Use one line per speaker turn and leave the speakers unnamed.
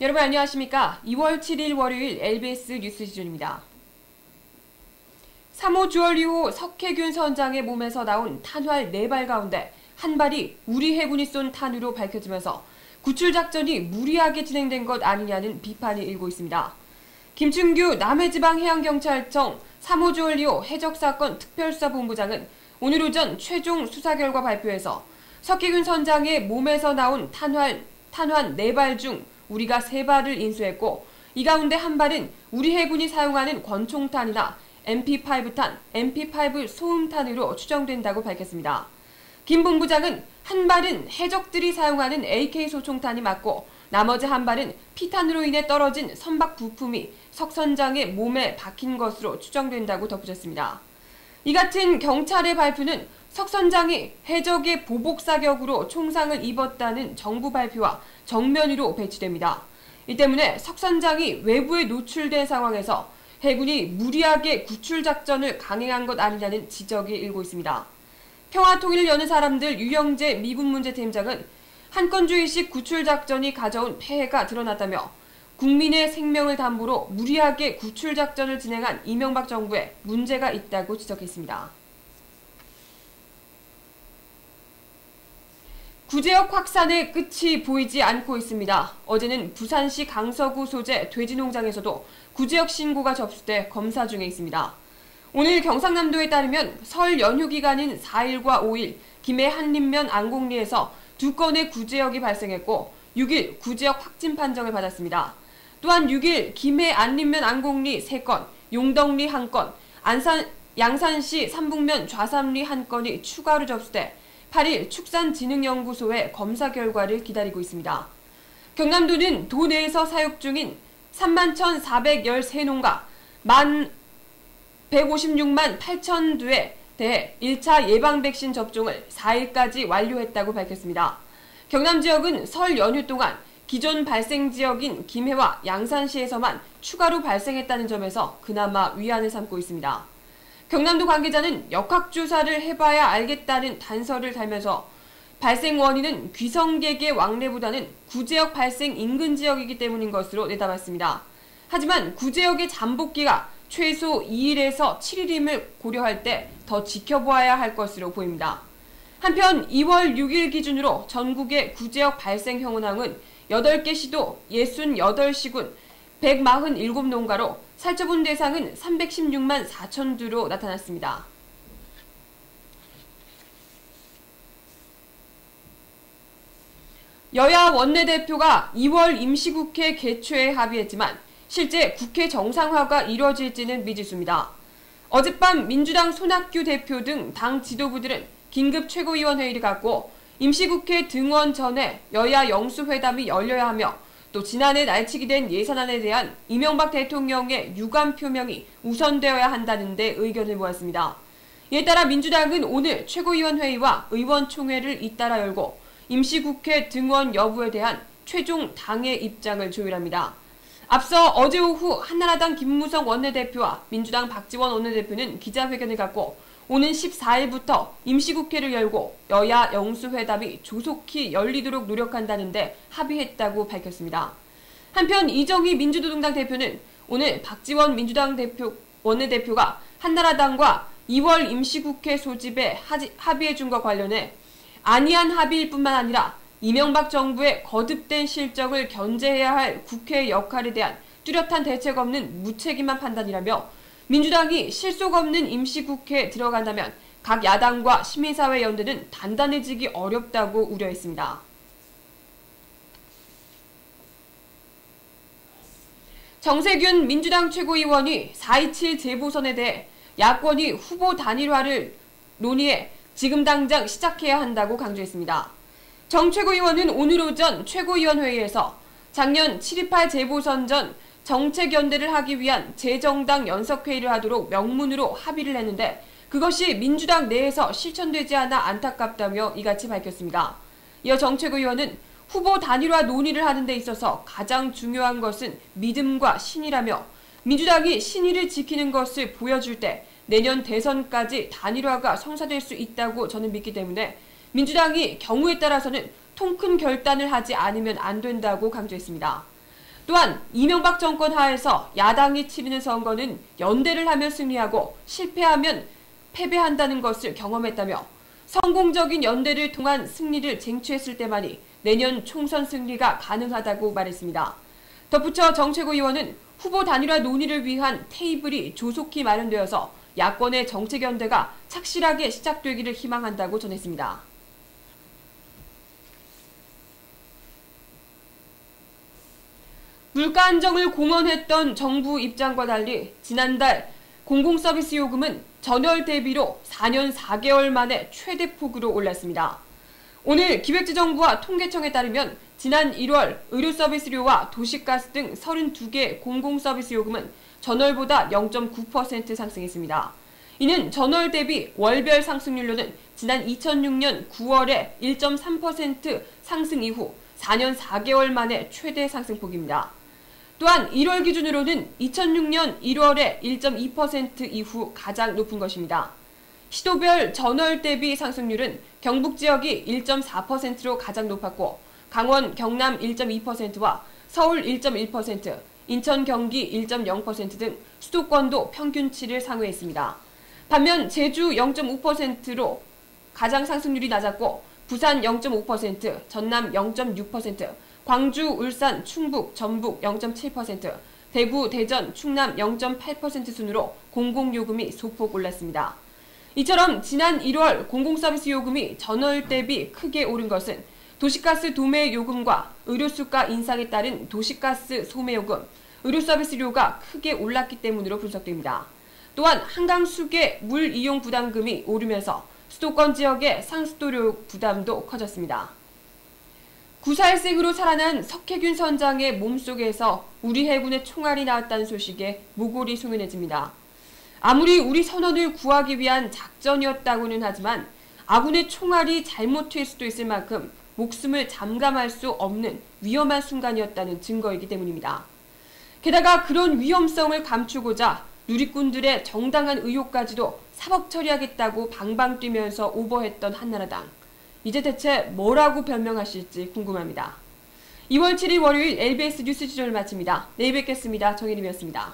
여러분 안녕하십니까? 2월 7일 월요일 LBS 뉴스 시즌입니다. 3호 주얼리호 석혜균 선장의 몸에서 나온 탄활 4발 가운데 한 발이 우리 해군이 쏜 탄으로 밝혀지면서 구출작전이 무리하게 진행된 것 아니냐는 비판이 일고 있습니다. 김춘규 남해지방해양경찰청 3호 주얼리호 해적사건 특별수사본부장은 오늘 오전 최종 수사 결과 발표에서 석혜균 선장의 몸에서 나온 탄환 4발 중 우리가 3발을 인수했고 이 가운데 한 발은 우리 해군이 사용하는 권총탄이나 MP5탄, MP5 소음탄으로 추정된다고 밝혔습니다. 김 본부장은 한 발은 해적들이 사용하는 AK 소총탄이 맞고 나머지 한 발은 피탄으로 인해 떨어진 선박 부품이 석 선장의 몸에 박힌 것으로 추정된다고 덧붙였습니다. 이 같은 경찰의 발표는 석 선장이 해적의 보복 사격으로 총상을 입었다는 정부 발표와 정면으로 배치됩니다. 이 때문에 석 선장이 외부에 노출된 상황에서 해군이 무리하게 구출 작전을 강행한 것 아니냐는 지적이 일고 있습니다. 평화통일을 여는 사람들 유영재 미군 문제팀장은 한건주의식 구출 작전이 가져온 폐해가 드러났다며 국민의 생명을 담보로 무리하게 구출 작전을 진행한 이명박 정부에 문제가 있다고 지적했습니다. 구제역 확산의 끝이 보이지 않고 있습니다. 어제는 부산시 강서구 소재 돼지농장에서도 구제역 신고가 접수돼 검사 중에 있습니다. 오늘 경상남도에 따르면 설 연휴 기간인 4일과 5일 김해 한림면 안곡리에서 2건의 구제역이 발생했고 6일 구제역 확진 판정을 받았습니다. 또한 6일 김해 안림면 안곡리 3건, 용덕리 1건, 양산시 삼북면 좌삼리 1건이 추가로 접수돼 8일 축산진흥연구소의 검사 결과를 기다리고 있습니다. 경남도는 도 내에서 사육 중인 31,413농가 156만 8,000두에 대해 1차 예방 백신 접종을 4일까지 완료했다고 밝혔습니다. 경남 지역은 설 연휴 동안 기존 발생 지역인 김해와 양산시에서만 추가로 발생했다는 점에서 그나마 위안을 삼고 있습니다. 경남도 관계자는 역학조사를 해봐야 알겠다는 단서를 달면서 발생 원인은 귀성객의 왕래보다는 구제역 발생 인근 지역이기 때문인 것으로 내다봤습니다. 하지만 구제역의 잠복기가 최소 2일에서 7일임을 고려할 때 더 지켜보아야 할 것으로 보입니다. 한편 2월 6일 기준으로 전국의 구제역 발생 현황은 8개 시도 68시군 147농가로 살펴본 대상은 316만 4천두로 나타났습니다. 여야 원내대표가 2월 임시국회 개최에 합의했지만 실제 국회 정상화가 이뤄질지는 미지수입니다. 어젯밤 민주당 손학규 대표 등 당 지도부들은 긴급 최고위원회의를 갖고 임시국회 등원 전에 여야 영수회담이 열려야 하며 또 지난해 날치기 된 예산안에 대한 이명박 대통령의 유감 표명이 우선되어야 한다는 데 의견을 모았습니다. 이에 따라 민주당은 오늘 최고위원회의와 의원총회를 잇따라 열고 임시국회 등원 여부에 대한 최종 당의 입장을 조율합니다. 앞서 어제 오후 한나라당 김무성 원내대표와 민주당 박지원 원내대표는 기자회견을 갖고 오는 14일부터 임시국회를 열고 여야 영수회담이 조속히 열리도록 노력한다는데 합의했다고 밝혔습니다. 한편 이정희 민주노동당 대표는 오늘 박지원 민주당 원내대표가 한나라당과 2월 임시국회 소집에 합의해준 것 관련해 안이한 합의일 뿐만 아니라 이명박 정부의 거듭된 실적을 견제해야 할 국회의 역할에 대한 뚜렷한 대책 없는 무책임한 판단이라며 민주당이 실속 없는 임시국회에 들어간다면 각 야당과 시민사회 연대는 단단해지기 어렵다고 우려했습니다. 정세균 민주당 최고위원이 4.27 재보선에 대해 야권이 후보 단일화를 논의해 지금 당장 시작해야 한다고 강조했습니다. 정 최고위원은 오늘 오전 최고위원회의에서 작년 7.28 재보선 전 정책연대를 하기 위한 재정당 연석회의를 하도록 명문으로 합의를 했는데 그것이 민주당 내에서 실천되지 않아 안타깝다며 이같이 밝혔습니다. 이어 정 최고위원은 후보 단일화 논의를 하는 데 있어서 가장 중요한 것은 믿음과 신의라며 민주당이 신의를 지키는 것을 보여줄 때 내년 대선까지 단일화가 성사될 수 있다고 저는 믿기 때문에 민주당이 경우에 따라서는 통 큰 결단을 하지 않으면 안 된다고 강조했습니다. 또한 이명박 정권 하에서 야당이 치르는 선거는 연대를 하면 승리하고 실패하면 패배한다는 것을 경험했다며 성공적인 연대를 통한 승리를 쟁취했을 때만이 내년 총선 승리가 가능하다고 말했습니다. 덧붙여 정 최고위원은 후보 단일화 논의를 위한 테이블이 조속히 마련되어서 야권의 정책 연대가 착실하게 시작되기를 희망한다고 전했습니다. 물가 안정을 공언했던 정부 입장과 달리 지난달 공공서비스 요금은 전월 대비로 4년 4개월 만에 최대폭으로 올랐습니다. 오늘 기획재정부와 통계청에 따르면 지난 1월 의료서비스료와 도시가스 등 32개 공공서비스 요금은 전월보다 0.9% 상승했습니다. 이는 전월 대비 월별 상승률로는 지난 2006년 9월에 1.3% 상승 이후 4년 4개월 만에 최대 상승폭입니다. 또한 1월 기준으로는 2006년 1월에 1.2% 이후 가장 높은 것입니다. 시도별 전월 대비 상승률은 경북 지역이 1.4%로 가장 높았고 강원, 경남 1.2%와 서울 1.1%, 인천, 경기 1.0% 등 수도권도 평균치를 상회했습니다. 반면 제주 0.5%로 가장 상승률이 낮았고 부산 0.5%, 전남 0.6%, 광주, 울산, 충북, 전북 0.7%, 대구, 대전, 충남 0.8% 순으로 공공요금이 소폭 올랐습니다. 이처럼 지난 1월 공공서비스 요금이 전월 대비 크게 오른 것은 도시가스 도매 요금과 의료수가 인상에 따른 도시가스 소매 요금, 의료서비스료가 크게 올랐기 때문으로 분석됩니다. 또한 한강수계 물 이용 부담금이 오르면서 수도권 지역의 상수도료 부담도 커졌습니다. 9.4일생으로 살아난 석혜균 선장의 몸속에서 우리 해군의 총알이 나왔다는 소식에 모골이 소연해집니다. 아무리 우리 선원을 구하기 위한 작전이었다고는 하지만 아군의 총알이 잘못 튈 수도 있을 만큼 목숨을 잠감할 수 없는 위험한 순간이었다는 증거이기 때문입니다. 게다가 그런 위험성을 감추고자 누리꾼들의 정당한 의혹까지도 사법 처리하겠다고 방방 뛰면서 오버했던 한나라당. 이제 대체 뭐라고 변명하실지 궁금합니다. 2월 7일 월요일 LBS 뉴스 지존을 마칩니다. 내일 뵙겠습니다. 정혜림이었습니다.